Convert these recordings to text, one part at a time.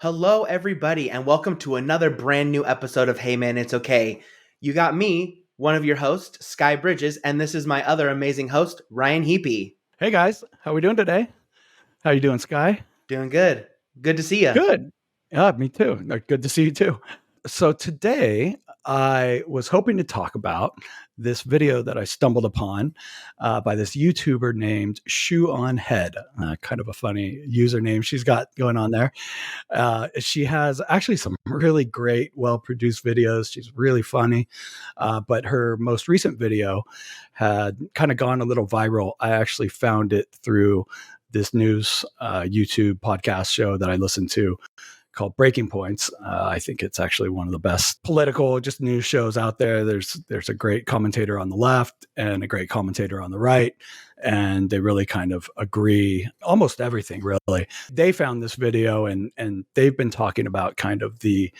Hello, everybody, and welcome to another brand new episode of Hey Man, It's Okay. You got me, one of your hosts, Sky Bridges, and this is my other amazing host, Ryan Heapy. Hey guys, how we doing today? How you doing, Sky? Doing good. Good to see you. Good. Yeah, me too. Good to see you too. So today I was hoping to talk about this video that I stumbled upon by this YouTuber named Shoe on Head. Kind of a funny username she's got going on there. She has actually some really great, well-produced videos. She's really funny. But her most recent video had kind of gone a little viral. I actually found it through this news YouTube podcast show that I listen to called Breaking Points. I think it's actually one of the best political just news shows out there. There's a great commentator on the left and a great commentator on the right, and they really kind of agree almost everything. Really, they found this video and they've been talking about kind of the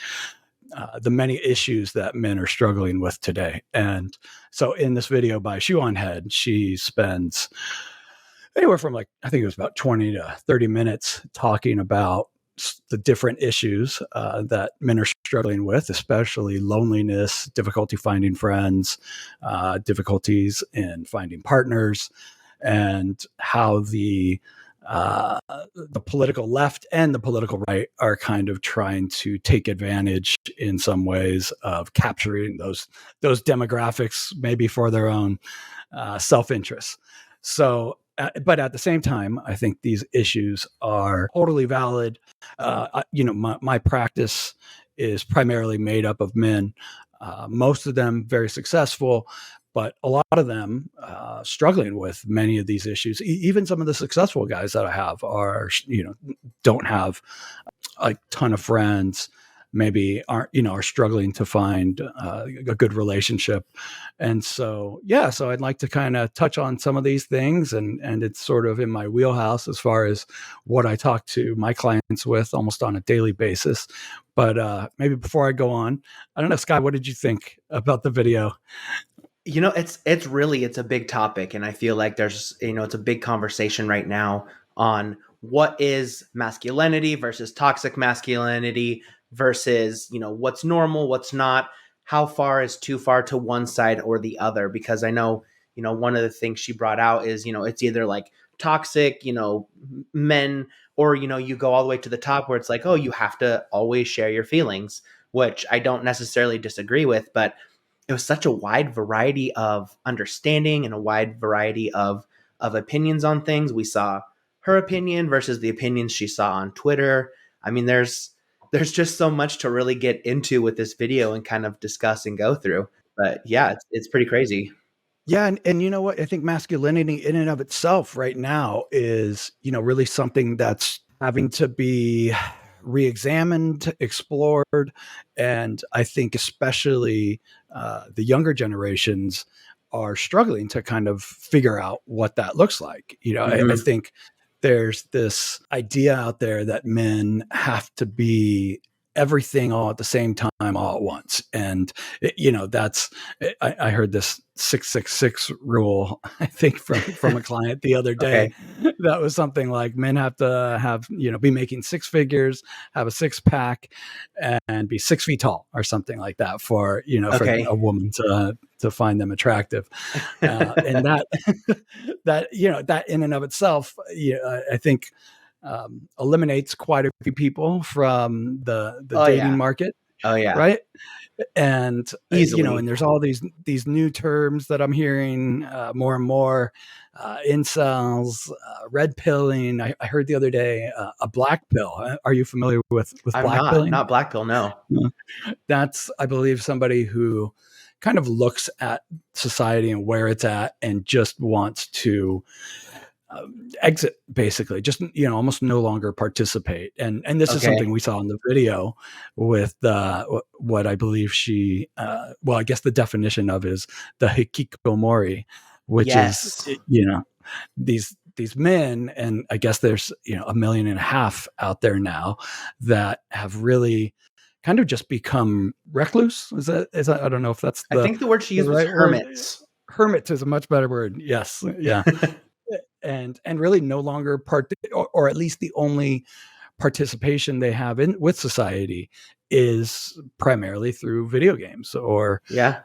many issues that men are struggling with today. And so in this video by Shoe on Head, she spends anywhere from I think it was about 20 to 30 minutes talking about the different issues that men are struggling with, especially loneliness, difficulty finding friends, difficulties in finding partners, and how the political left and the political right are kind of trying to take advantage in some ways of capturing those demographics, maybe for their own self-interest. So, but at the same time, I think these issues are totally valid. My practice is primarily made up of men, most of them very successful, but a lot of them struggling with many of these issues. Even some of the successful guys that I have are, don't have a ton of friends, maybe are struggling to find a good relationship. And so I'd like to kind of touch on some of these things, and it's sort of in my wheelhouse as far as what I talk to my clients with almost on a daily basis. But maybe before I go on, I don't know, Sky, what did you think about the video? It's a big topic, and I feel like there's it's a big conversation right now on what is masculinity versus toxic masculinity versus what's normal, what's not, how far is too far to one side or the other. Because I know one of the things she brought out is it's either like toxic men, or you go all the way to the top where it's like, oh, you have to always share your feelings, which I don't necessarily disagree with, but it was such a wide variety of understanding and a wide variety of opinions on things. We saw her opinion versus the opinions she saw on Twitter. I mean, there's just so much to really get into with this video and kind of discuss and go through. But yeah, it's pretty crazy. Yeah, and you know what? I think masculinity in and of itself right now is, really something that's having to be re-examined, explored, and I think especially the younger generations are struggling to kind of figure out what that looks like. I think there's this idea out there that men have to be everything all at the same time all at once, and that's I heard this 666 rule, I think from a client the other day. Okay. That was something like men have to have be making six figures, have a six pack, and be 6 feet tall or something like that for Okay. for a woman to find them attractive. And that that in and of itself, I think eliminates quite a few people from the dating market. Oh yeah. Right. And Easily. and there's all these new terms that I'm hearing more and more, incels, red pilling. I heard the other day a black pill. Are you familiar with I'm black pilling? not black pill. No. That's, I believe, somebody who kind of looks at society and where it's at and just wants to exit, basically, just almost no longer participate. And this is something we saw in the video with what I believe she I guess the definition of is the Hikikomori, which is these men, and I guess there's 1.5 million out there now that have really kind of just become recluse. Is that I don't know if that's I think the word she used was hermits. Hermits is a much better word. Yes. Yeah. and really no longer or at least the only participation they have in with society is primarily through video games or Yeah.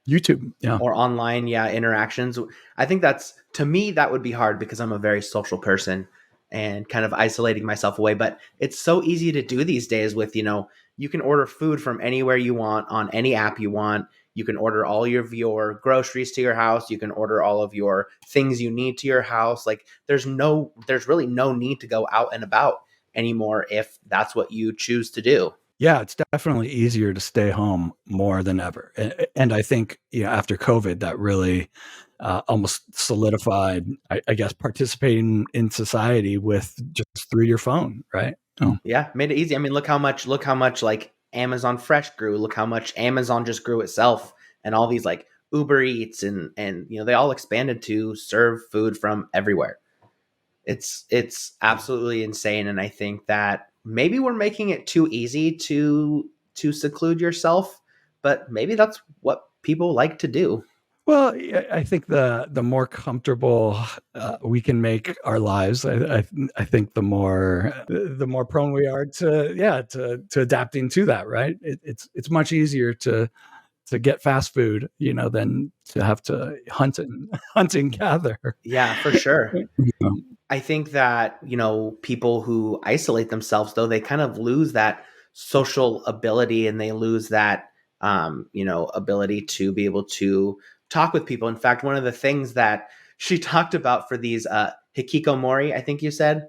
YouTube. Yeah. Or online, yeah, interactions. I think that's, to me, that would be hard because I'm a very social person and kind of isolating myself away. But it's so easy to do these days with, you can order food from anywhere you want on any app you want. You can order all of your groceries to your house. You can order all of your things you need to your house. Like there's really no need to go out and about anymore if that's what you choose to do. Yeah, it's definitely easier to stay home more than ever. And I think, after COVID, that really almost solidified, I guess, participating in society with just through your phone, right? Oh, Yeah, made it easy. I mean, look how much like Amazon Fresh grew. Look how much Amazon just grew itself, and all these like Uber Eats and they all expanded to serve food from everywhere. It's absolutely insane, and I think that maybe we're making it too easy to seclude yourself, but maybe that's what people like to do. well, yeah, I think the more comfortable we can make our lives, I think the more prone we are to, to adapting to that. Right? It's much easier to get fast food, than to have to hunt and gather. Yeah, for sure. Yeah. I think that, people who isolate themselves, though, they kind of lose that social ability and they lose that, ability to be able to talk with people. In fact, one of the things that she talked about for these Hikikomori, I think you said,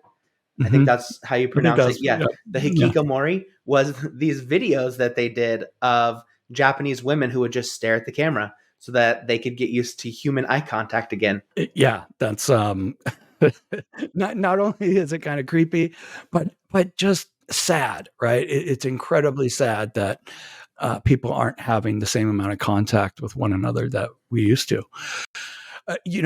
I think Mhm. that's how you I think pronounce it. that's Yeah. yeah, The yeah. Hikikomori was these videos that they did of Japanese women who would just stare at the camera so that they could get used to human eye contact again. Yeah, that's not only is it kind of creepy, but just sad, right? It's incredibly sad that people aren't having the same amount of contact with one another that we used to.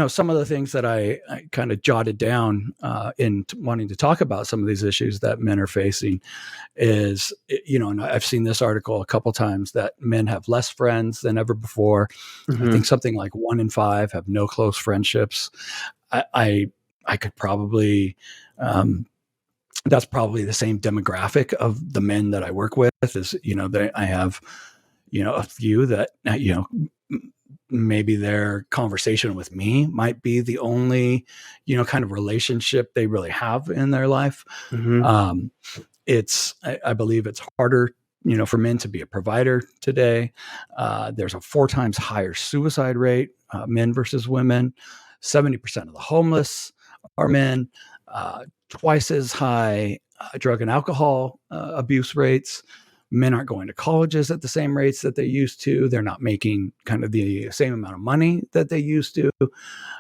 Some of the things that I kind of jotted down in wanting to talk about some of these issues that men are facing is, and I've seen this article a couple times, that men have less friends than ever before. I think Hmm. something like 1 in 5 have no close friendships. I could probably, that's probably the same demographic of the men that I work with. Is I have a few that maybe their conversation with me might be the only kind of relationship they really have in their life. Hmm. Um, I believe it's harder for men to be a provider today. There's a 4 times higher suicide rate, men versus women. 70% of the homeless are men. Twice as high drug and alcohol abuse rates. Men aren't going to colleges at the same rates that they used to. They're not making kind of the same amount of money that they used to.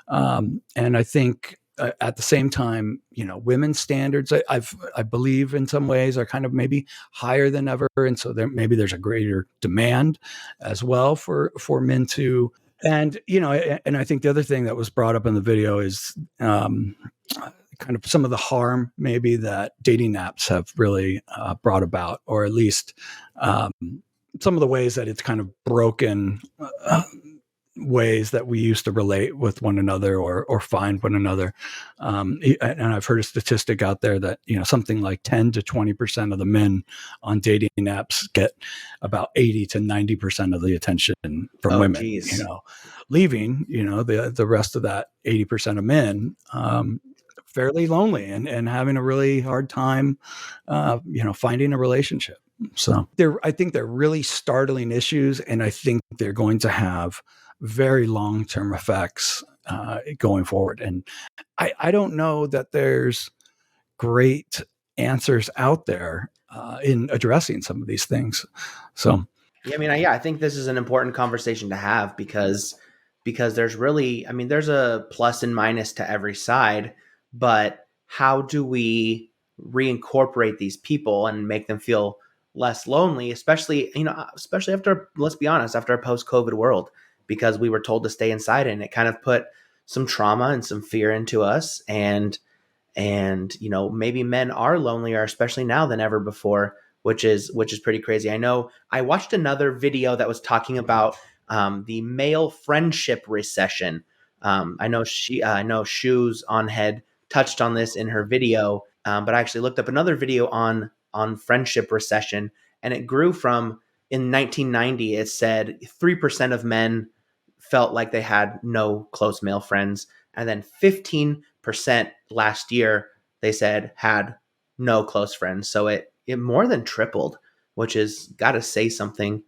And I think at the same time, women's standards, I believe in some ways are kind of maybe higher than ever, and so maybe there's a greater demand as well for men to. And and I think the other thing that was brought up in the video is kind of some of the harm maybe that dating apps have really brought about, or at least um, some of the ways that it's kind of broken ways that we used to relate with one another or find one another. And I've heard a statistic out there that something like 10 to 20% of the men on dating apps get about 80 to 90% of the attention from Oh, women. geez. Leaving the rest of that 80% of men fairly lonely and having a really hard time finding a relationship. So I think they're really startling issues, and I think they're going to have very long-term effects going forward. And I don't know that there's great answers out there in addressing some of these things. So Yeah, I mean, I think this is an important conversation to have because there's really, I mean, there's a plus and minus to every side, but how do we reincorporate these people and make them feel less lonely, especially, especially after, let's be honest, after a post-COVID world, because we were told to stay inside and it kind of put some trauma and some fear into us, and maybe men are lonelier, especially now than ever before, which is pretty crazy. I know I watched another video that was talking about the male friendship recession. I know Shoes on Head touched on this in her video, but I actually looked up another video on friendship recession, and it grew from in 1990. It said 3% of men felt like they had no close male friends, and then 15% last year they said had no close friends. So it more than tripled, which is got to say something,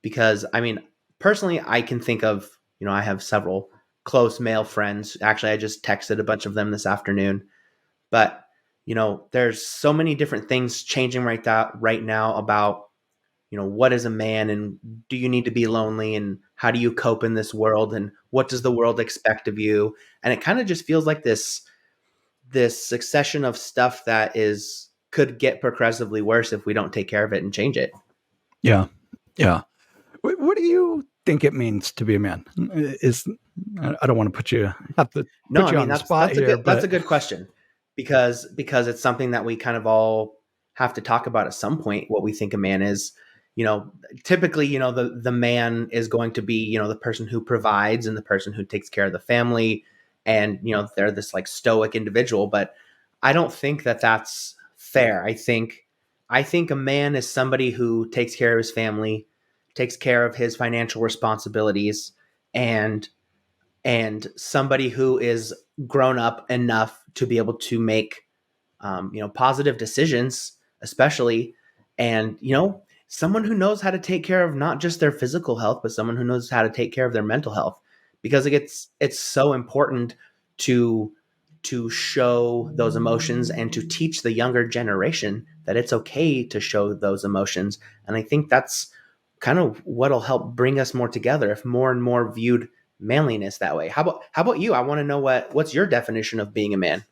because I mean, personally, I can think of, I have several close male friends. Actually, I just texted a bunch of them this afternoon. But, there's so many different things changing right now about, what is a man, and do you need to be lonely, and how do you cope in this world, and what does the world expect of you? And it kind of just feels like this succession of stuff that is could get progressively worse if we don't take care of it and change it. Yeah. Yeah. What do you think it means to be a man? Is I don't want to have to No, put I you mean, on the that's spot here, that's a but good question, because it's something that we kind of all have to talk about at some point, what we think a man is. Typically, the man is going to be, the person who provides and the person who takes care of the family, and they're this like stoic individual. But I don't think that that's fair. I think a man is somebody who takes care of his family, takes care of his financial responsibilities, and somebody who is grown up enough to be able to make positive decisions, especially, and someone who knows how to take care of not just their physical health, but someone who knows how to take care of their mental health, because it's so important to show those emotions and to teach the younger generation that it's okay to show those emotions. And I think that's kind of what'll help bring us more together if more and more viewed manliness that way. How about you? I want to know what's your definition of being a man.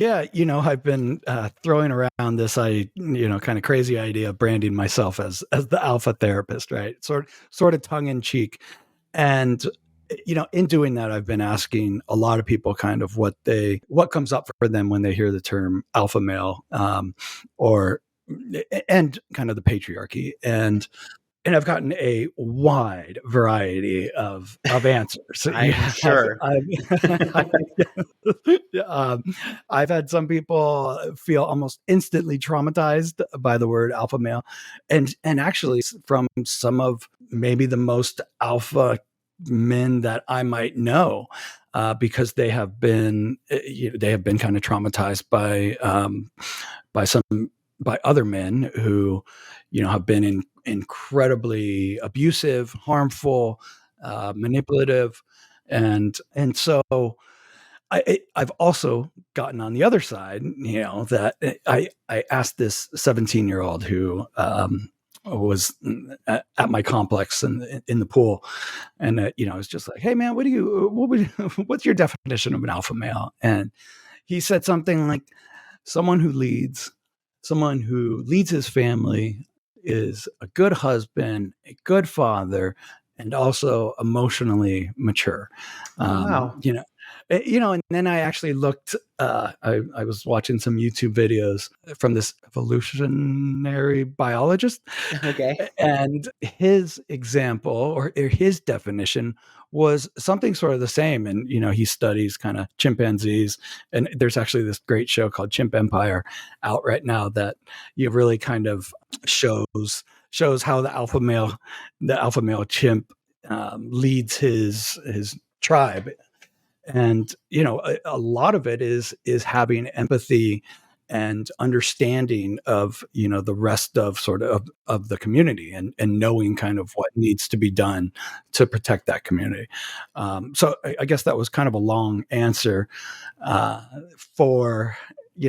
yeah, I've been throwing around this, kind of crazy idea of branding myself as the alpha therapist, right? Sort of tongue in cheek, and in doing that, I've been asking a lot of people kind of what comes up for them when they hear the term alpha male, or and kind of the patriarchy, and I've gotten a wide variety of answers. I'm Yeah, sure. um, I've had some people feel almost instantly traumatized by the word alpha male, and actually from some of maybe the most alpha men that I might know, because they have been kind of traumatized by some by other men who have been incredibly abusive, harmful, manipulative, and so I've also gotten on the other side, that I asked this 17-year-old who was at my complex in the pool, and I was just like, "Hey man, what's your definition of an alpha male?" And he said something like, "Someone someone who leads his family, is a good husband, a good father, and also emotionally mature." Oh Um, wow. you know, and then I actually looked. I was watching some YouTube videos from this evolutionary biologist, Okay. and his example or his definition was something sort of the same. And he studies kind of chimpanzees, and there's actually this great show called Chimp Empire out right now that really kind of shows how the alpha male chimp leads his tribe. And a lot of it is having empathy and understanding of the rest of sort of the community, and knowing kind of what needs to be done to protect that community. So I guess that was kind of a long answer uh, for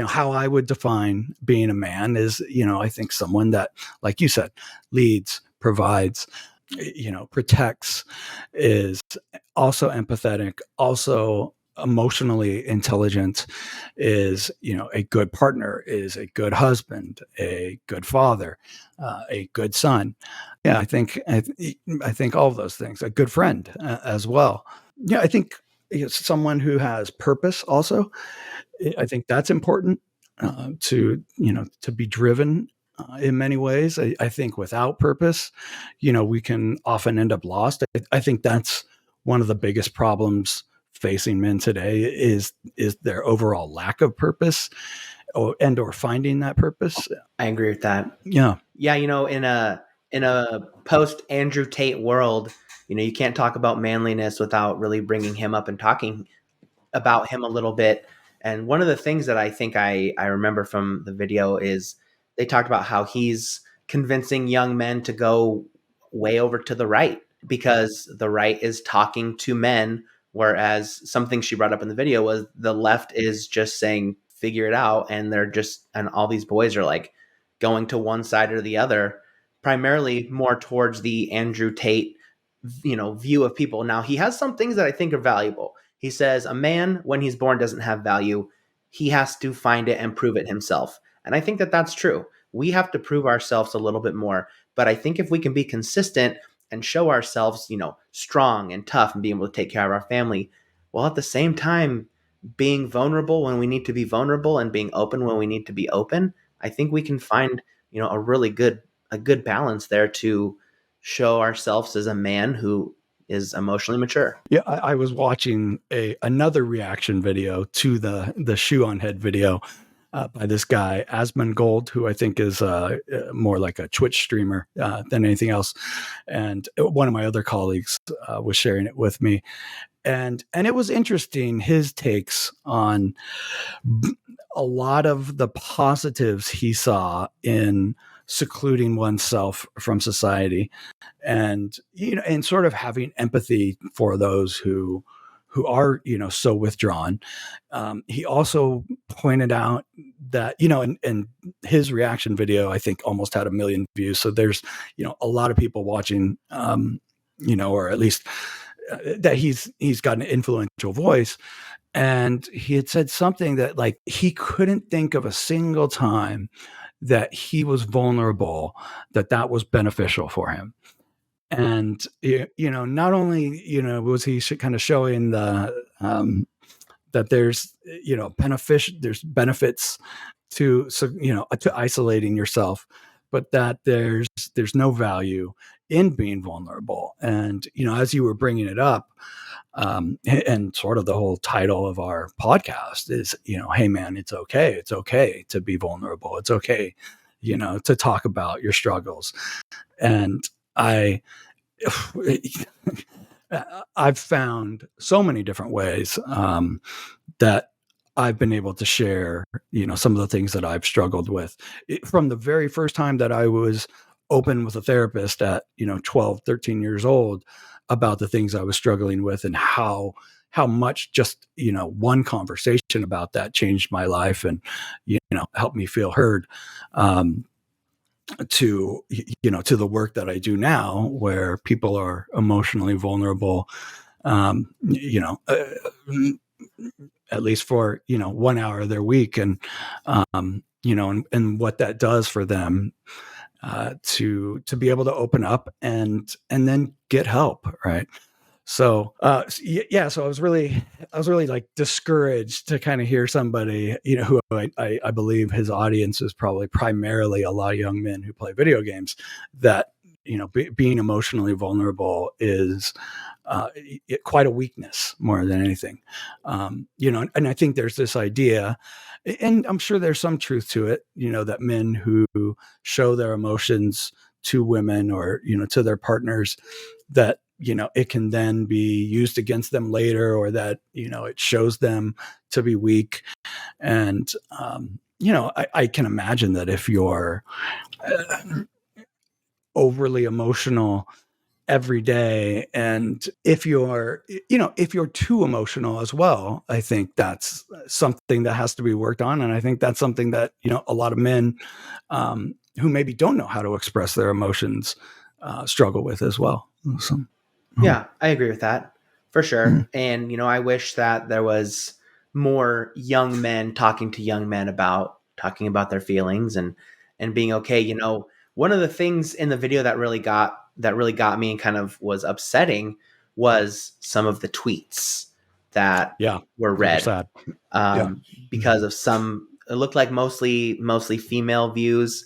how I would define being a man is, I think someone that, like you said, leads, provides, protects, is also empathetic, also emotionally intelligent, is a good partner, is a good husband, a good father, a good son. Yeah, I think all of those things. A good friend as well. Yeah, I think someone who has purpose also. I think that's important, to be driven in many ways. I think without purpose, we can often end up lost. I think that's one of the biggest problems facing men today is their overall lack of purpose, or finding that purpose. I agree with that. Yeah. Yeah, in a post Andrew Tate world, you can't talk about manliness without really bringing him up and talking about him a little bit. And one of the things that I think I remember from the video is they talked about how he's convincing young men to go way over to the right because the right is talking to men, whereas something she brought up in the video was the left is just saying figure it out, and all these boys are like going to one side or the other, primarily more towards the Andrew Tate view of people. Now he has some things that I think are valuable. He says a man, when he's born, doesn't have value. He has to find it and prove it himself. And I think that that's true. We have to prove ourselves a little bit more. But I think if we can be consistent and show ourselves, strong and tough and being able to take care of our family, while at the same time being vulnerable when we need to be vulnerable and being open when we need to be open, I think we can find, a good balance there to show ourselves as a man who is emotionally mature. Yeah, I was watching another reaction video to the shoe on head video by this guy Asmongold, who I think is more like a Twitch streamer than anything else. And one of my other colleagues was sharing it with me, and it was interesting, his takes on a lot of the positives he saw in secluding oneself from society, and and sort of having empathy for those who are so withdrawn. He also pointed out that and his reaction video I think almost had 1 million views, so there's a lot of people watching, or at least that he's got an influential voice. And he had said something that, like, he couldn't think of a single time that he was vulnerable that was beneficial for him. And not only was he kind of showing that there's there's benefits to to isolating yourself, but that there's no value in being vulnerable. And as you were bringing it up, and sort of the whole title of our podcast is hey man, it's okay to be vulnerable, it's okay to talk about your struggles. And I've found so many different ways that I've been able to share, some of the things that I've struggled with. From the very first time that I was open with a therapist at, 12, 13 years old about the things I was struggling with, and how much just, one conversation about that changed my life and, helped me feel heard. To to the work that I do now, where people are emotionally vulnerable, at least for 1 hour of their week, and and what that does for them, to be able to open up and then get help, right? So yeah, so I was really like discouraged to kind of hear somebody, who I believe his audience is probably primarily a lot of young men who play video games, that being emotionally vulnerable is quite a weakness more than anything. And I think there's this idea, and I'm sure there's some truth to it, that men who show their emotions to women, or to their partners, that it can then be used against them later, or that it shows them to be weak. And I can imagine that if you're overly emotional every day, and if you're too emotional as well, I think that's something that has to be worked on. And I think that's something that a lot of men, who maybe don't know how to express their emotions, struggle with as well. So, Yeah, I agree with that for mm-hmm. sure. And, I wish that there was more young men talking to young men about talking about their feelings and being okay. One of the things in the video that really got me and kind of was upsetting was some of the tweets that Yeah, were those are read, sad. Yeah. because of it looked like mostly female views.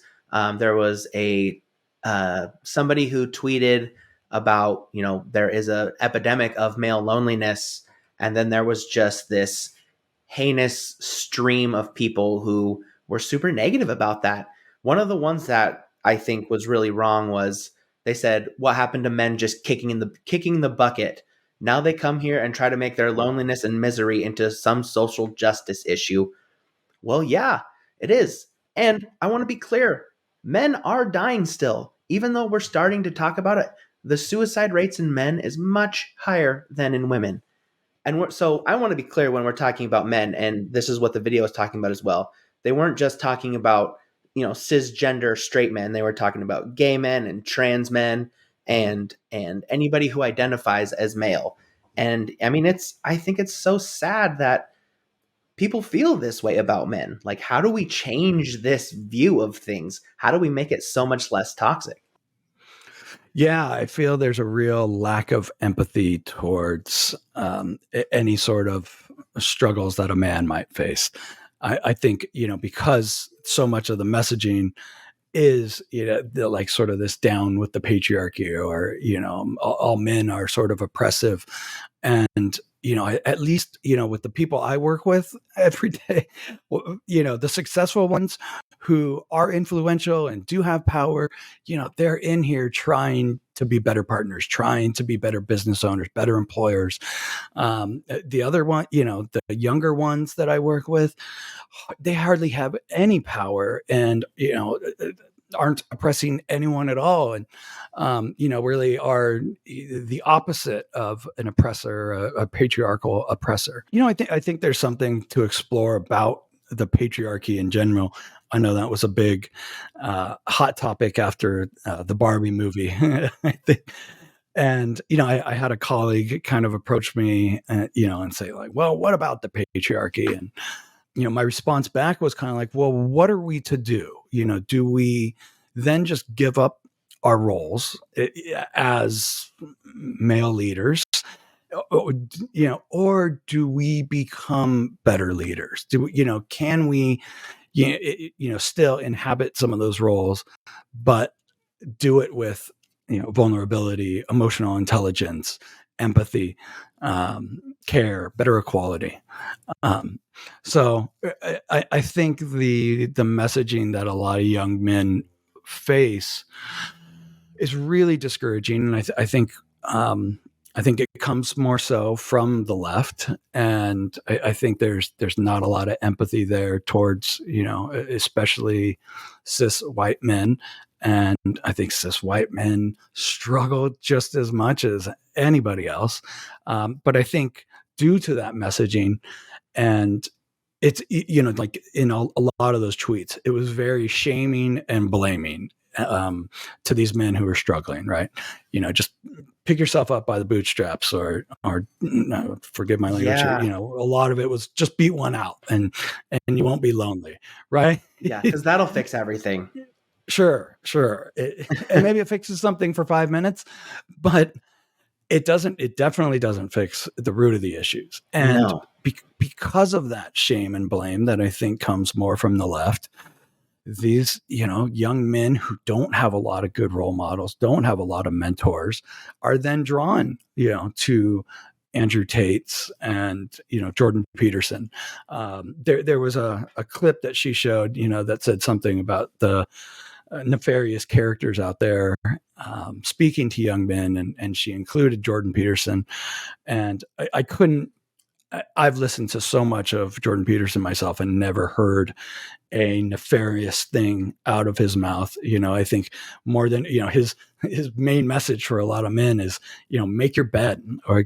There was a somebody who tweeted about there is a epidemic of male loneliness, And then there was just this heinous stream of people who were super negative about that. One of the ones that I think was really wrong was they said, "What happened to men just kicking the bucket? Now they come here and try to make their loneliness and misery into some social justice issue." Well, yeah, it is. And I want to be clear, men are dying still. Even though we're starting to talk about it, the suicide rates in men is much higher than in women. And so I want to be clear when we're talking about men, and this is what the video is talking about as well. They weren't just talking about, cisgender straight men. They were talking about gay men and trans men and anybody who identifies as male. And I mean, I think it's so sad that people feel this way about men. Like, how do we change this view of things? How do we make it so much less toxic? Yeah, I feel there's a real lack of empathy towards any sort of struggles that a man might face. I think, because so much of the messaging is, like sort of this down with the patriarchy, or, all men are sort of oppressive. And, at least, with the people I work with every day, the successful ones who are influential and do have power, they're in here trying to be better partners, trying to be better business owners, better employers. The other one, the younger ones that I work with, they hardly have any power, and, aren't oppressing anyone at all, and really are the opposite of an oppressor, a patriarchal oppressor. I think there's something to explore about the patriarchy in general. I know that was a big hot topic after the Barbie movie. I think. And I had a colleague kind of approach me, and say like, "Well, what about the patriarchy?" And my response back was kind of like, well, what are we to do? Do we then just give up our roles as male leaders? Or do we become better leaders? Can we, still inhabit some of those roles, but do it with, vulnerability, emotional intelligence, empathy, care, better equality. So I think the messaging that a lot of young men face is really discouraging, and I think it comes more so from the left, and I think there's not a lot of empathy there towards, especially cis white men. And I think cis white men struggle just as much as anybody else. But I think due to that messaging, and it's, like in a lot of those tweets, it was very shaming and blaming to these men who are struggling, right? Just pick yourself up by the bootstraps, or no, forgive my language here. Yeah. A lot of it was just beat one out, and you won't be lonely, right? Yeah, because that'll fix everything. Sure. And maybe it fixes something for 5 minutes, but it definitely doesn't fix the root of the issues. And No. because of that shame and blame that I think comes more from the left, these, young men who don't have a lot of good role models, don't have a lot of mentors, are then drawn, to Andrew Tate's and, Jordan Peterson. There was a clip that she showed, that said something about the nefarious characters out there, speaking to young men, and she included Jordan Peterson. And I couldn't. I've listened to so much of Jordan Peterson myself and never heard a nefarious thing out of his mouth. I think more than, his main message for a lot of men is, make your bed, or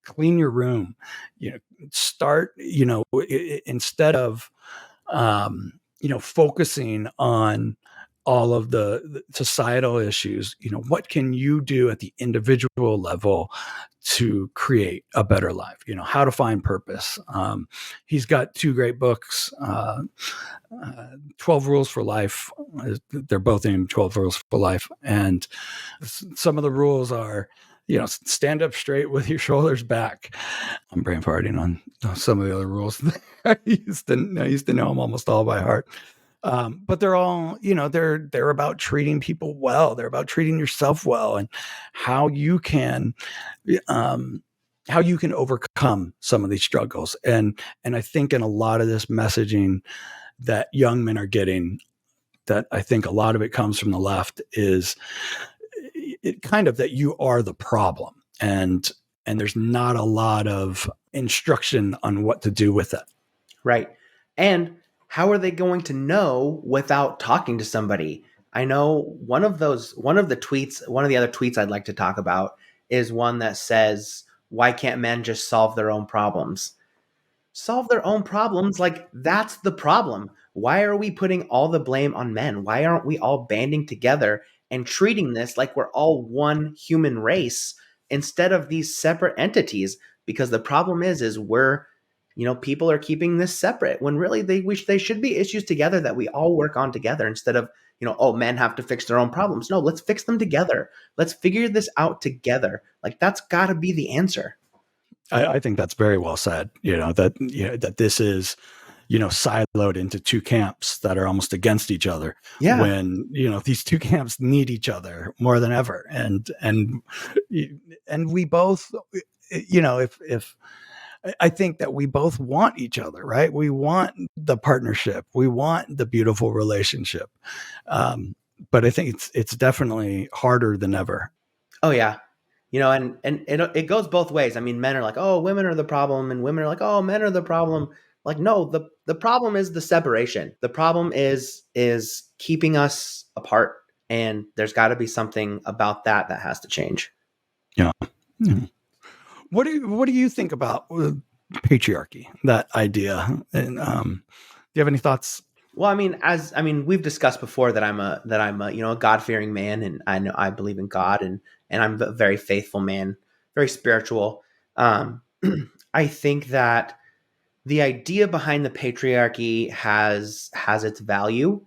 clean your room, start, instead of, focusing on all of the societal issues, what can you do at the individual level to create a better life, how to find purpose. He's got two great books, 12 Rules for Life. They're both named 12 Rules for Life. And some of the rules are, stand up straight with your shoulders back. I'm brain farting on some of the other rules. I used to know them almost all by heart. But they're all, they're about treating people well. They're about treating yourself well, and how you can, how you can overcome some of these struggles. And I think in a lot of this messaging that young men are getting, that I think a lot of it comes from the left, is it kind of that you are the problem, and there's not a lot of instruction on what to do with it. Right. And how are they going to know without talking to somebody? I know one of the other tweets I'd like to talk about is one that says, why can't men just solve their own problems? Solve their own problems. Like, that's the problem. Why are we putting all the blame on men? Why aren't we all banding together and treating this like we're all one human race instead of these separate entities? Because the problem is we're, people are keeping this separate when really they should be issues together that we all work on together, instead of, oh, men have to fix their own problems. No, let's fix them together. Let's figure this out together. Like, that's got to be the answer. I think that's very well said. That this is, siloed into two camps that are almost against each other, Yeah. when these two camps need each other more than ever. And we both, if I think that we both want each other, right? We want the partnership, we want the beautiful relationship, but I think it's definitely harder than ever. Oh yeah. And it goes both ways. I mean, men are like, "Oh, women are the problem," and women are like, "Oh, men are the problem." Like, no, the problem is the separation. The problem is keeping us apart, and there's got to be something about that has to change. Yeah. Mhm. What do you think about patriarchy? That idea, and do you have any thoughts? Well, I mean, we've discussed before that I'm a a God fearing man, and I know I believe in God, and I'm a very faithful man, very spiritual. Um, I think that the idea behind the patriarchy has its value.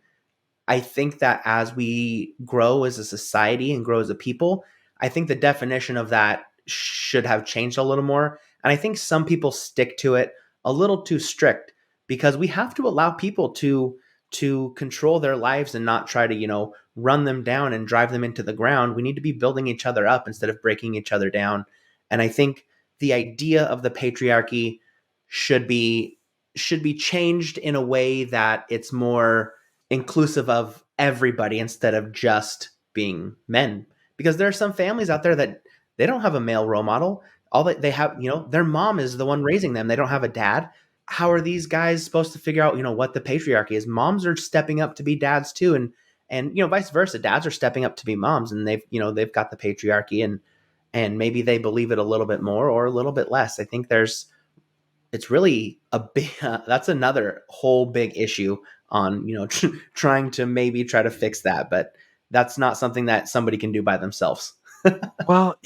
I think that as we grow as a society and grow as a people, I think the definition of that should have changed a little more. And I think some people stick to it a little too strict, because we have to allow people to control their lives and not try to, run them down and drive them into the ground. We need to be building each other up instead of breaking each other down. And I think the idea of the patriarchy should be should be changed in a way that it's more inclusive of everybody instead of just being men. Because there are some families out there that they don't have a male role model. All that they have, their mom is the one raising them. They don't have a dad. How are these guys supposed to figure out, what the patriarchy is? Moms are stepping up to be dads too, and vice versa. Dads are stepping up to be moms, and they've got the patriarchy, and maybe they believe it a little bit more or a little bit less. I think it's really a big that's another whole big issue on trying to maybe try to fix that, but that's not something that somebody can do by themselves. Well,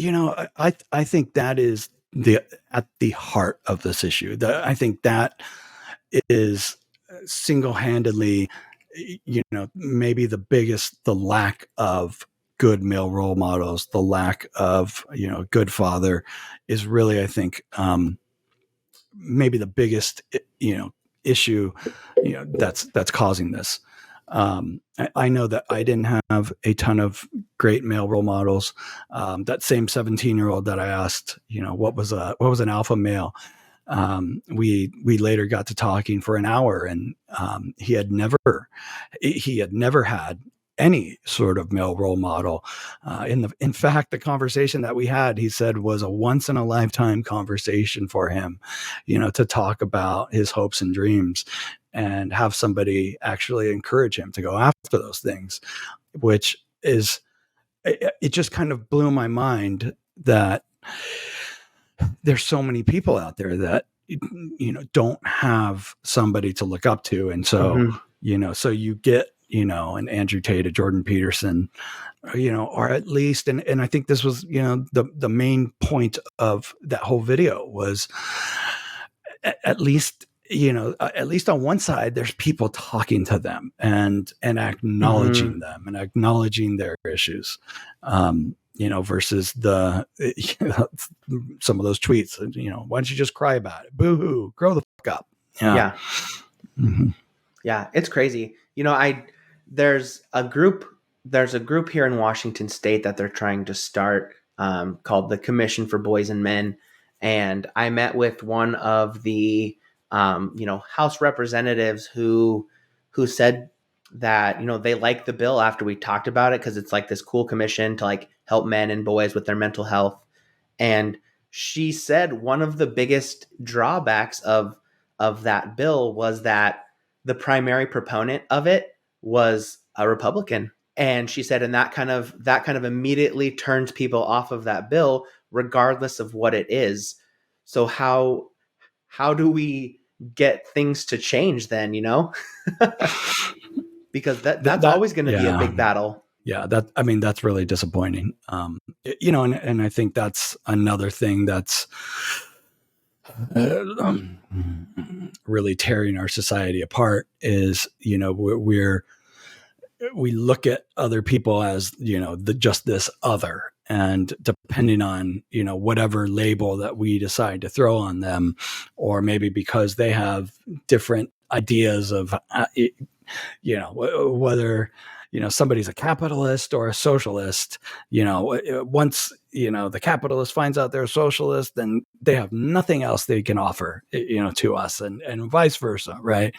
I think that is the at the heart of this issue. I think that is single-handedly, maybe the lack of good male role models, the lack of good father, is really, I think, maybe the biggest issue that's causing this. I know that I didn't have a ton of great male role models. That same 17-year-old that I asked, what was an alpha male, we later got to talking for an hour, and he had never had any sort of male role model. In fact, the conversation that we had, he said, was a once in a lifetime conversation for him, to talk about his hopes and dreams and have somebody actually encourage him to go after those things, which is, it just kind of blew my mind that there's so many people out there that don't have somebody to look up to. And so Hmm. so you get an Andrew Tate, a Jordan Peterson, or at least, and I think this was the main point of that whole video was, at least on one side, there's people talking to them and Hmm. acknowledging them and acknowledging their issues, versus some of those tweets. Why don't you just cry about it? Boo hoo, grow the fuck up. Yeah. Yeah. Mhm. Yeah, it's crazy. I there's a group there's a group here in Washington State that they're trying to start, called the Commission for Boys and Men, and I met with one of the House representatives who said that they liked the bill after we talked about it because it's like this cool commission to like help men and boys with their mental health. And she said one of the biggest drawbacks of that bill was that the primary proponent of it was a Republican. And she said, and that kind of immediately turns people off of that bill, regardless of what it is. So how do we get things to change then? Because that's That always going to be a yeah. big battle. Yeah, that's really disappointing. And I think that's another thing that's really tearing our society apart is, we look at other people as, just this other. And depending on, whatever label that we decide to throw on them, or maybe because they have different ideas of, whether, somebody's a capitalist or a socialist, once, the capitalist finds out they're a socialist, then they have nothing else they can offer, to us, and vice versa. Right.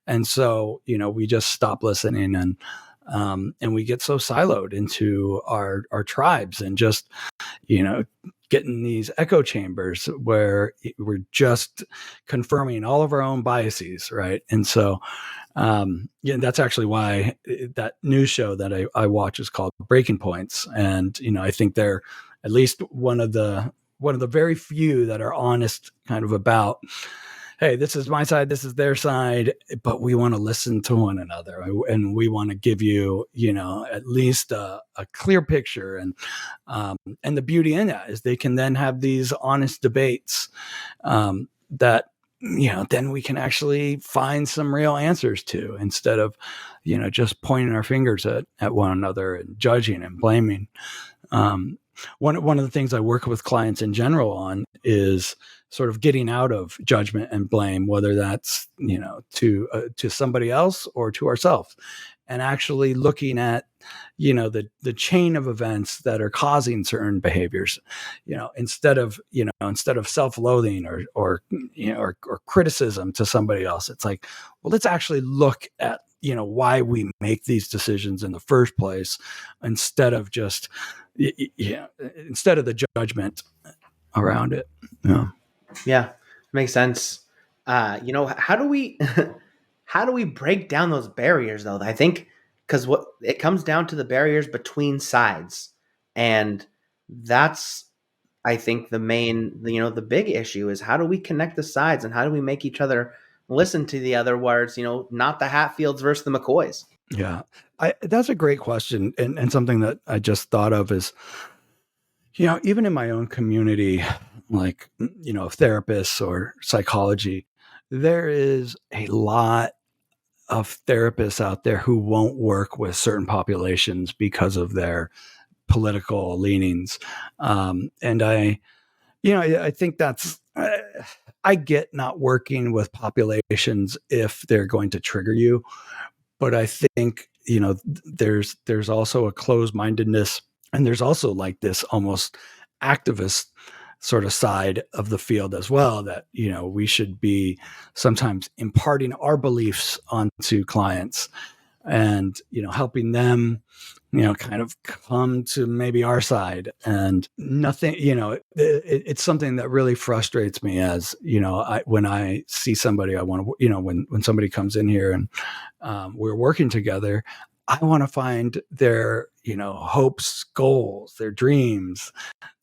And so, we just stop listening, and we get so siloed into our tribes, and just, getting these echo chambers where we're just confirming all of our own biases. Right. And so, that's actually why that news show that I watch is called Breaking Points. And, I think they're at least one of the very few that are honest kind of about, hey, this is my side, this is their side, but we want to listen to one another, and we want to give you, at least a clear picture. And the beauty in that is they can then have these honest debates, that, then we can actually find some real answers to, instead of, just pointing our fingers at one another and judging and blaming. One of the things I work with clients in general on is sort of getting out of judgment and blame, whether that's, to somebody else or to ourselves, and actually looking at, the chain of events that are causing certain behaviors, instead of self-loathing or criticism to somebody else. It's like, well, let's actually look at, why we make these decisions in the first place, instead of just, instead of the judgment around it. Yeah. Yeah, makes sense. How do we how do we break down those barriers though? I think because what it comes down to the barriers between sides, and that's I think the main the big issue is how do we connect the sides and how do we make each other listen to the other words? Not the Hatfields versus the McCoys. Yeah. That's a great question. And something that I just thought of is, even in my own community, like, therapists or psychology, there is a lot of therapists out there who won't work with certain populations because of their political leanings. And I think that's, I get not working with populations if they're going to trigger you, but I think, there's also a closed-mindedness, and there's also like this almost activist sort of side of the field as well, that, we should be sometimes imparting our beliefs onto clients, and, helping them, kind of come to maybe our side. And nothing, it's something that really frustrates me, as, when I see somebody, I want to, when somebody comes in here and, we're working together, I want to find their, hopes, goals, their dreams,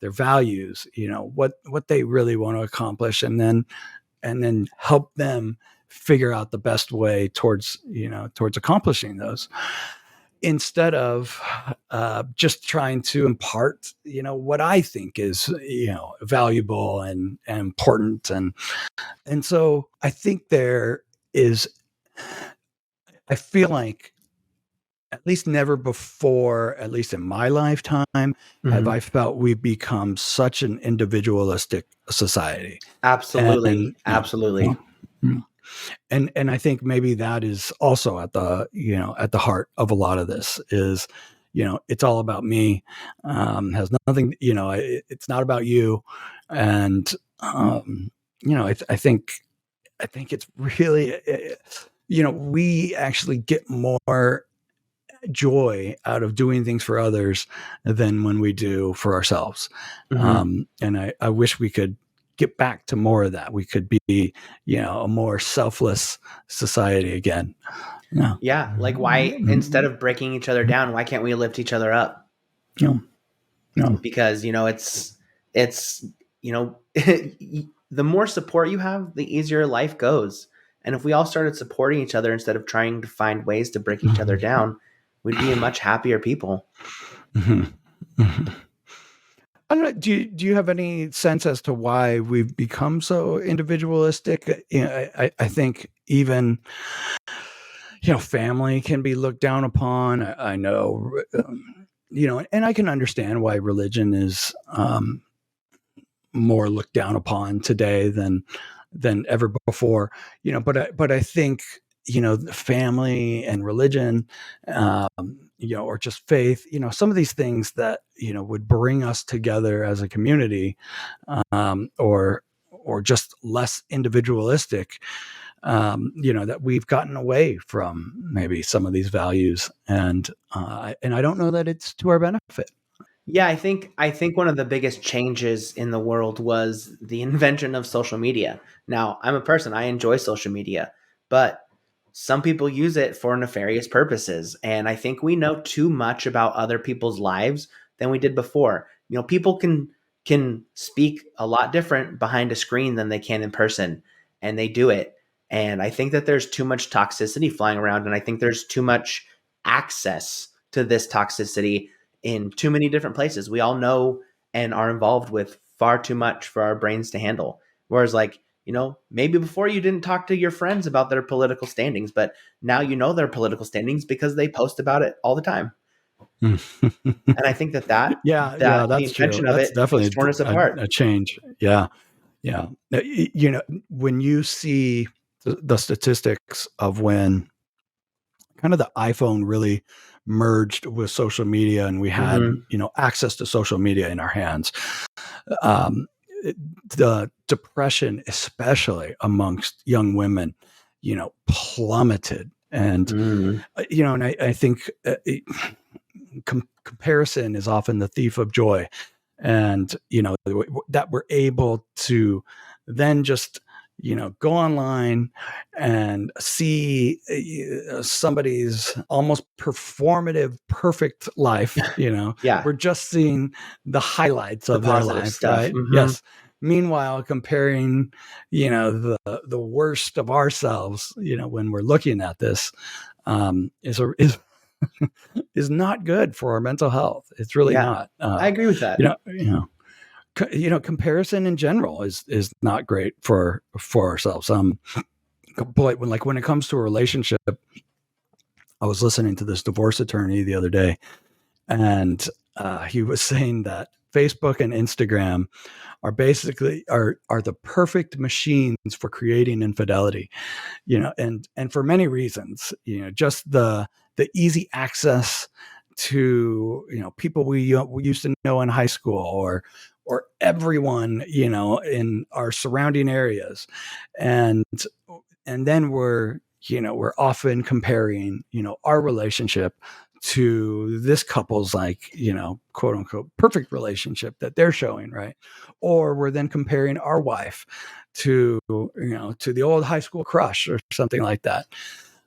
their values, what they really want to accomplish, and then help them figure out the best way towards accomplishing those, instead of, just trying to impart, what I think is, valuable and important. And so I think there is, I feel like, at least never before, at least in my lifetime, have Mhm. I felt we've become such an individualistic society. Absolutely, And, absolutely. well, mm, and I think maybe that is also at the heart of a lot of this is, it's all about me, has nothing, it's not about you. And, I think it's really, we actually get more joy out of doing things for others than when we do for ourselves. Mm-hmm. And I wish we could get back to more of that. We could be, a more selfless society again. Yeah. Yeah, like why instead of breaking each other down, why can't we lift each other up? No, no. Because it's you know the more support you have, the easier life goes. And if we all started supporting each other instead of trying to find ways to break each other down, we'd be a much happier people. Mhm. Mhm. I don't know. Do you have any sense as to why we've become so individualistic? I think even family can be looked down upon. I know, and I can understand why religion is more looked down upon today than ever before. But I think family and religion, or just faith. Some of these things that would bring us together as a community, or just less individualistic. That we've gotten away from maybe some of these values, and I don't know that it's to our benefit. Yeah, I think one of the biggest changes in the world was the invention of social media. Now, I'm a person, I enjoy social media, but some people use it for nefarious purposes, and I think we know too much about other people's lives than we did before. People can speak a lot different behind a screen than they can in person, and they do it. And I think that there's too much toxicity flying around, and I think there's too much access to this toxicity in too many different places. We all know and are involved with far too much for our brains to handle. Whereas, like, maybe before you didn't talk to your friends about their political standings, but now you know their political standings because they post about it all the time. And I think that that Yeah, that yeah, the that's true. invention of That's it has definitely torn us apart. a change. Yeah, yeah. When you see the statistics of when kind of the iPhone really merged with social media, and we had Hmm. access to social media in our hands, um, the depression, especially amongst young women, plummeted. And Mm. I think comparison is often the thief of joy. And that we're able to then just go online and see somebody's almost performative perfect life. Yeah, We're just seeing the highlights the of their positive life, stuff. right? Hmm. Yes. Meanwhile, comparing the worst of ourselves, when we're looking at this, is not good for our mental health. It's really Yeah, not. I agree with that. You know, you know, comparison in general is not great for ourselves. Boy, when it comes to a relationship, I was listening to this divorce attorney the other day, and he was saying that Facebook and Instagram are the perfect machines for creating infidelity. And for many reasons, just the easy access to people we used to know in high school, or everyone in our surrounding areas. And and then we're often comparing our relationship to this couple's, like, quote unquote perfect relationship that they're showing, right? Or we're then comparing our wife to the old high school crush or something like that.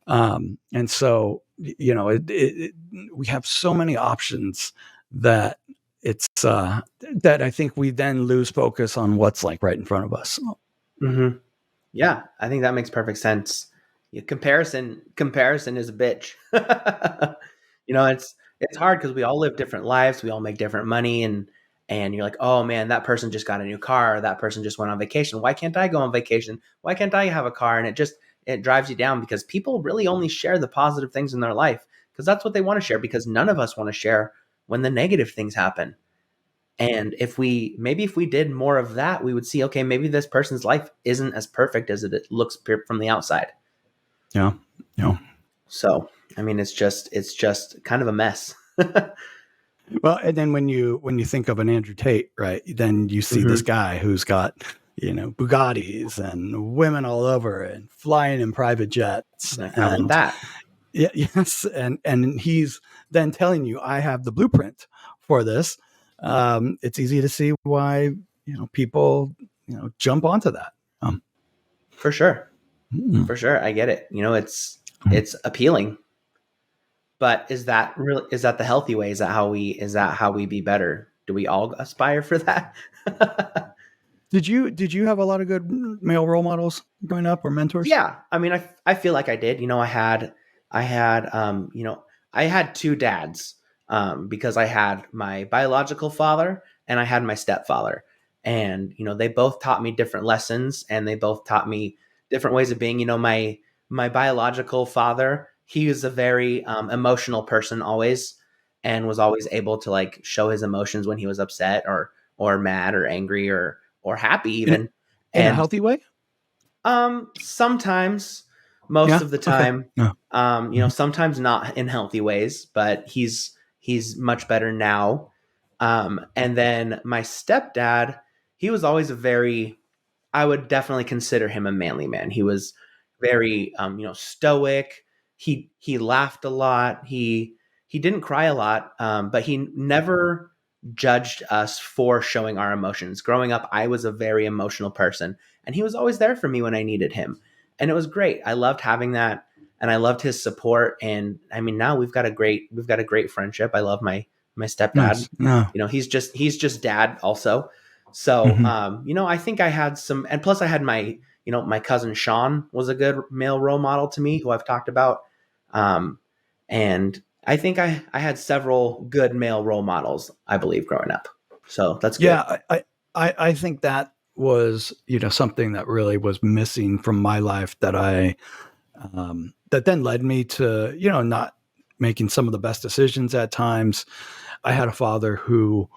And so we have so many options that it's that I think we then lose focus on what's like right in front of us. Hmm. Yeah, I think that makes perfect sense. Yeah, comparison is a bitch. It's hard because we all live different lives, we all make different money, and you're like, oh man, that person just got a new car, or that person just went on vacation. Why can't I go on vacation? Why can't I have a car? And it drives you down because people really only share the positive things in their life because that's what they want to share. Because none of us want to share when the negative things happen. And if we did more of that, we would see, okay, maybe this person's life isn't as perfect as it looks from the outside. Yeah. Yeah. So, I mean, it's just kind of a mess. Well, and then when you think of an Andrew Tate, right, then you see this Hmm. guy who's got Bugattis and women all over and flying in private jets, Like, I want and that. yeah, yes, and he's then telling you, I have the blueprint for this. It's easy to see why people jump onto that. Um, For sure. mm, For sure. I get it. It's appealing. But is that the healthy way? Is that how we be better? Do we all aspire for that? did you have a lot of good male role models growing up or mentors? Yeah, I mean, I feel like I did. I had I had two dads, because I had my biological father and I had my stepfather, and they both taught me different lessons, and they both taught me different ways of being. My biological father, he was a very emotional person always, and was always able to like show his emotions when he was upset or mad or angry or happy In a, even. in a And healthy way? sometimes, most Yeah. of the Okay. time, No. Mhm. sometimes not in healthy ways, but he's much better now. And then my stepdad, he was always a very, I would definitely consider him a manly man. He was very, stoic. He laughed a lot. He didn't cry a lot, but he never judged us for showing our emotions. Growing up, I was a very emotional person, and he was always there for me when I needed him, and it was great. I loved having that, and I loved his support. And I mean, now we've got a great friendship. I love my stepdad. Nice. No. He's just dad also. So, Mhm. I think I had some, and plus I had my cousin Sean was a good male role model to me, who I've talked about. Um, and I think I had several good male role models, I believe, growing up. So that's good. Yeah, I think that was something that really was missing from my life, that then led me to not making some of the best decisions at times. I had a father who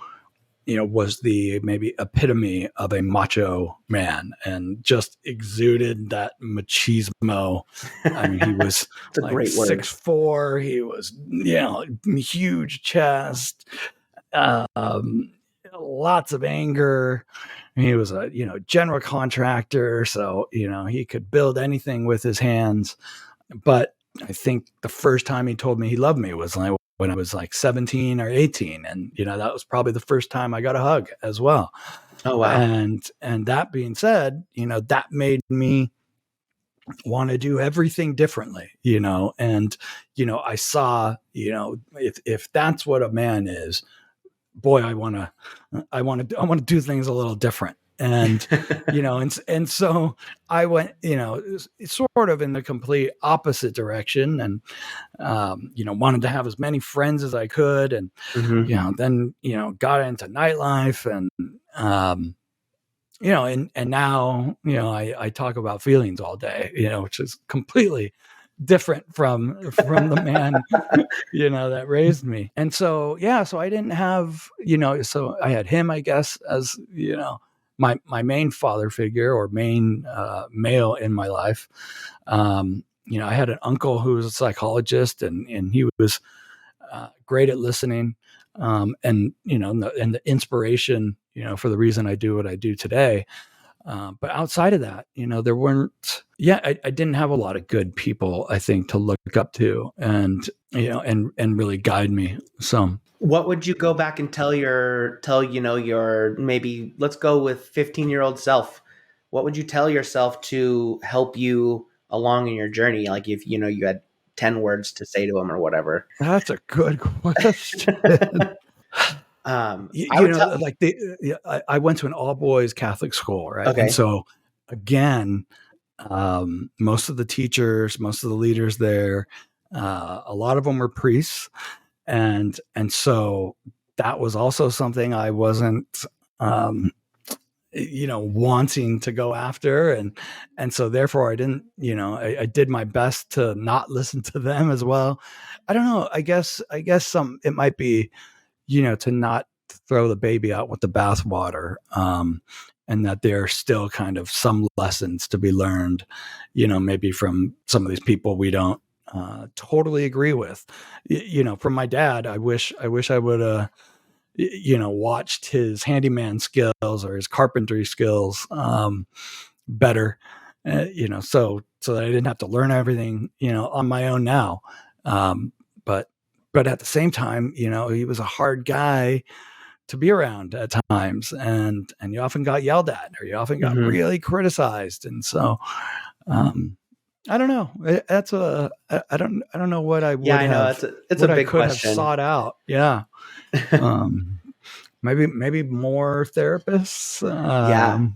was the maybe epitome of a macho man and just exuded that machismo. I mean, he was It's a like great word. 6'4". He was, huge chest, um, lots of anger. He was a general contractor, so he could build anything with his hands. But I think the first time he told me he loved me was like when I was like 17 or 18, and that was probably the first time I got a hug as well. Oh wow. And that being said, that made me want to do everything differently, and I saw, if that's what a man is, boy, I want to do things a little different. And and so I went, sort of in the complete opposite direction, and wanted to have as many friends as I could, and Hmm. then got into nightlife, and and now I talk about feelings all day, which is completely different from the man that raised me. And so, yeah, so I didn't have, so I had him, I guess, as, my main father figure, or main male in my life. I had an uncle who was a psychologist, and he was great at listening. And, and the inspiration, for the reason I do what I do today. But outside of that, there weren't, I didn't have a lot of good people, I think, to look up to, and, and really guide me. So, What would you go back and tell your, maybe let's go with 15-year-old self? What would you tell yourself to help you along in your journey? Like, if you had 10 words to say to him or whatever. that's a good question. I would tell. Like I went to an all boys Catholic school, right? And Okay. so, again, most of the teachers, most of the leaders there, a lot of them were priests, and so that was also something I wasn't, um, wanting to go after, and so therefore I didn't, I did my best to not listen to them as well. I don't know. I guess some it might be, to not throw the baby out with the bathwater, and that there are still kind of some lessons to be learned, maybe from some of these people we don't Totally agree with. From my dad, I wish I would watched his handyman skills or his carpentry skills better, so that I didn't have to learn everything, on my own now. But at the same time, he was a hard guy to be around at times, and you often got yelled at, or you often got really criticized, and so I don't know. That's I don't know what I would I know have, it's a what I big could have question. sought out. Yeah. Maybe more therapists. Yeah.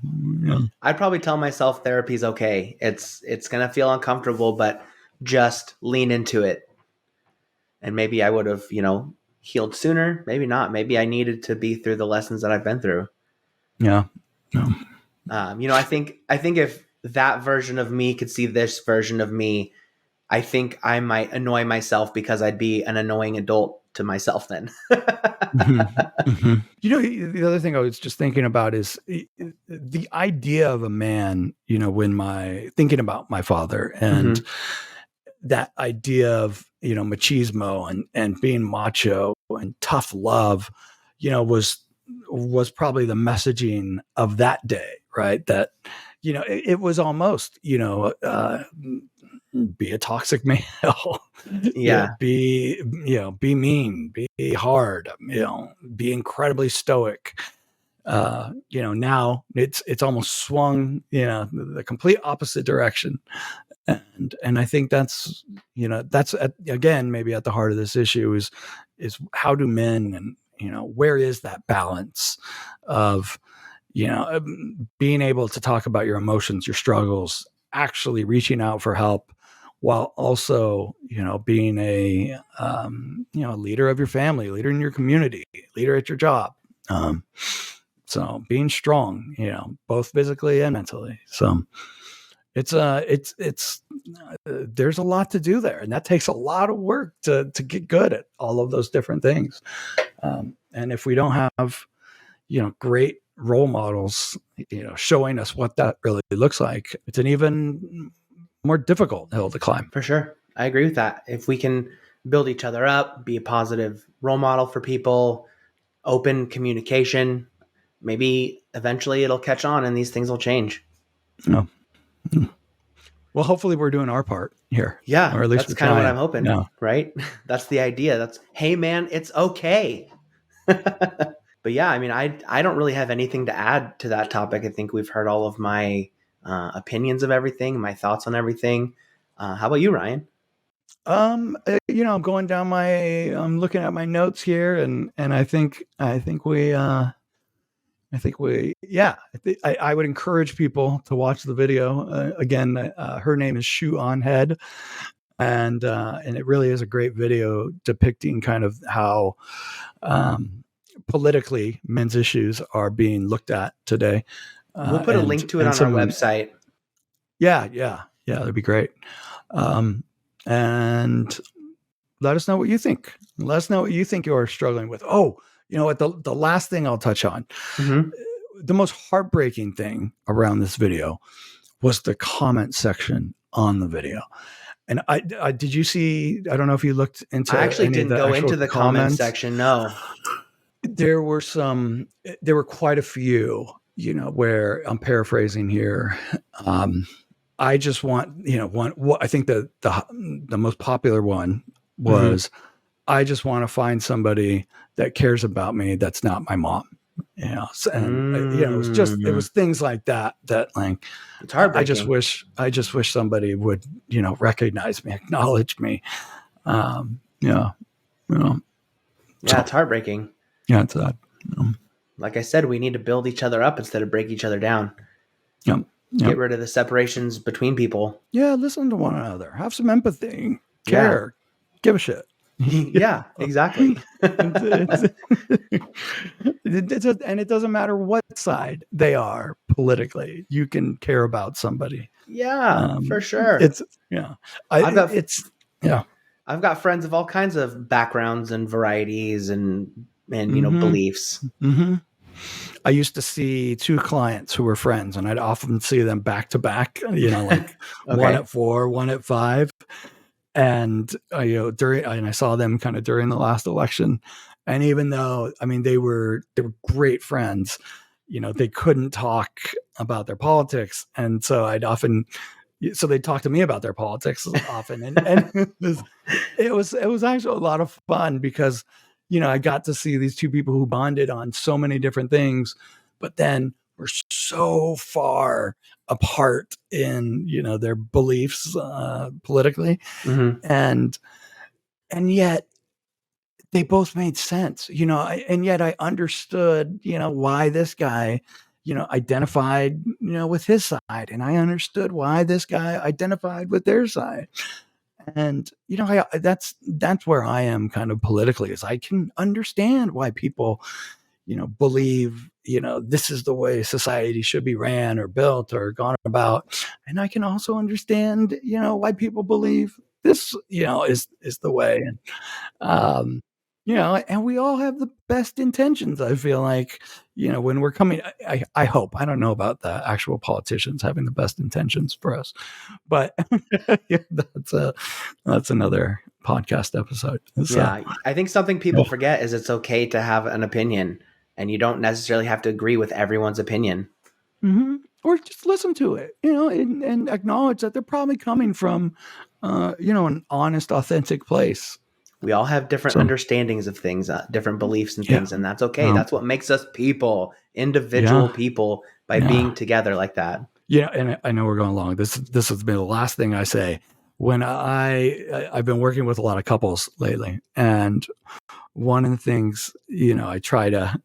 Yeah. I'd probably tell myself therapy's okay. It's gonna feel uncomfortable, but just lean into it. And maybe I would have, healed sooner. Maybe not. Maybe I needed to be through the lessons that I've been through. Yeah. I think if that version of me could see this version of me, I think I might annoy myself because I'd be an annoying adult to myself then. The other thing I was just thinking about is the idea of a man, when thinking about my father, and that idea of, machismo and being macho and tough love, was probably the messaging of that day, right? That, it was almost, be a toxic male, Yeah. be mean, be hard, be incredibly stoic. Now it's almost swung, the complete opposite direction. And I think that's again, maybe at the heart of this issue is how do men, and, where is that balance of, being able to talk about your emotions, your struggles, actually reaching out for help, while also, being a, leader of your family, leader in your community, leader at your job. So being strong, both physically and mentally. So it's there's a lot to do there, and that takes a lot of work to get good at all of those different things. And if we don't have, great role models, showing us what that really looks like, it's an even more difficult hill to climb. For sure. I agree with that. If we can build each other up, be a positive role model for people, open communication, maybe eventually it'll catch on and these things will change. No. Well, hopefully we're doing our part here. Yeah, or at least that's we're kind of what trying. I'm hoping, Yeah. right? That's the idea. Hey man, it's okay. But yeah, I mean, I don't really have anything to add to that topic. I think we've heard all of my opinions of everything, my thoughts on everything. How about you, Ryan? I'm going down I'm looking at my notes here, and I would encourage people to watch the video. Again, her name is Shoe on Head, and it really is a great video depicting kind of how politically men's issues are being looked at today. We'll put a link to it on our website. Yeah, that'd be great. And let us know what you think. Let us know what you think you're struggling with. Oh, you know what? The last thing I'll touch on, the most heartbreaking thing around this video was the comment section on the video. And I did you see? I don't know if you looked into. I actually didn't go into the comment section. No, there were quite a few. Where I'm paraphrasing here. I just want, I think the most popular one was, I just want to find somebody that cares about me that's not my mom. And it was things like that like, it's heartbreaking. I just wish somebody would, recognize me, acknowledge me. Yeah, it's heartbreaking. Yeah, it's that. Like I said, we need to build each other up instead of break each other down. Yeah. Get rid of the separations between people. Yeah, listen to one another. Have some empathy. Care. Yeah. Give a shit. Yeah, exactly. And it doesn't matter what side they are politically. You can care about somebody. Yeah, for sure. I've got friends of all kinds of backgrounds and varieties and beliefs. Mm-hmm. I used to see two clients who were friends, and I'd often see them back to back, like okay. One at 4, one at 5. And I saw them kind of during the last election, and even though they were great friends, they couldn't talk about their politics, and so they'd talk to me about their politics often, and it was actually a lot of fun because I got to see these two people who bonded on so many different things, but then were so far apart in their beliefs politically, Mm-hmm. and yet they both made sense, and yet I understood why this guy identified with his side, and I understood why this guy identified with their side. And that's where I am kind of politically, is I can understand why people believe this is the way society should be ran or built or gone about, and I can also understand why people believe this is the way. And um and we all have the best intentions, I feel like, when we're coming. I hope. I don't know about the actual politicians having the best intentions for us, but yeah, that's another podcast episode. So Yeah, I think something yeah. people forget is it's okay to have an opinion, and you don't necessarily have to agree with everyone's opinion. Or just listen to it, and acknowledge that they're probably coming from an honest, authentic place. We all have different So understandings of things, different beliefs and yeah. things, and that's okay. um, That's what makes us people, individual yeah. people, by Yeah. being together like that. Yeah, and I know we're going long. This has been the last thing I say. When I've been working with a lot of couples lately, and one of the things I try to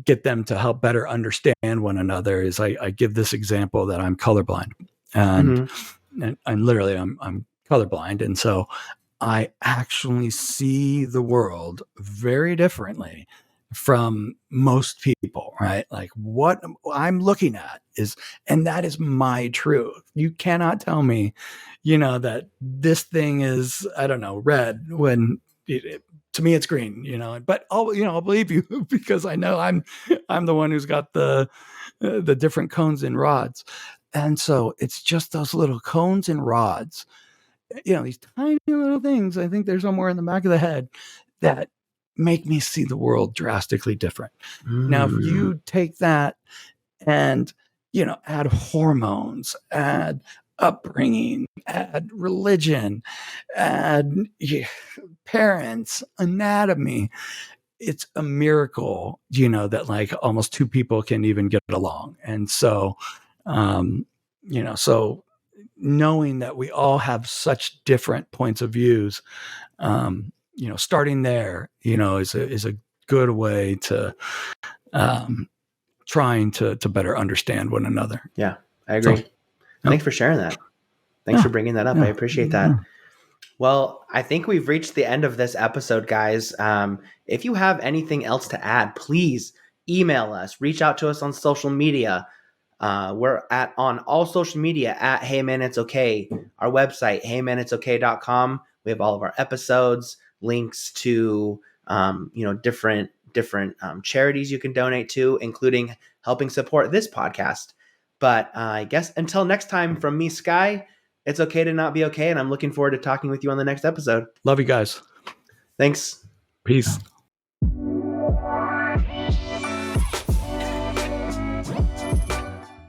get them to help better understand one another is I give this example that I'm colorblind, and Mm-hmm. and literally I'm colorblind, and so I actually see the world very differently from most people, right? Like what I'm looking at is, and that is my truth. You cannot tell me, that this thing is, I don't know, red when to me it's green, but I'll believe you because I know I'm the one who's got the different cones and rods. And so it's just those little cones and rods, these tiny little things, I think they're somewhere in the back of the head, that make me see the world drastically different. Now, if Mm. you take that and, add hormones, add upbringing, add religion, add parents, anatomy, it's a miracle, that like almost two people can even get along. And so, so knowing that we all have such different points of views, starting there, is a good way to trying to better understand one another. Yeah, I So, agree. yeah, Thanks for sharing that. Thanks yeah, for bringing that up. I yeah, appreciate yeah. that. Well, I think we've reached the end of this episode, guys. If you have anything else to add, please email us, reach out to us on social media. We're on all social media at Hey Man It's Okay. Our website, heymanitsokay.com. We have all of our episodes, links to different charities you can donate to, including helping support this podcast. But I guess until next time, from me, Sky, it's okay to not be okay, and I'm looking forward to talking with you on the next episode. Love you guys. Thanks. Peace.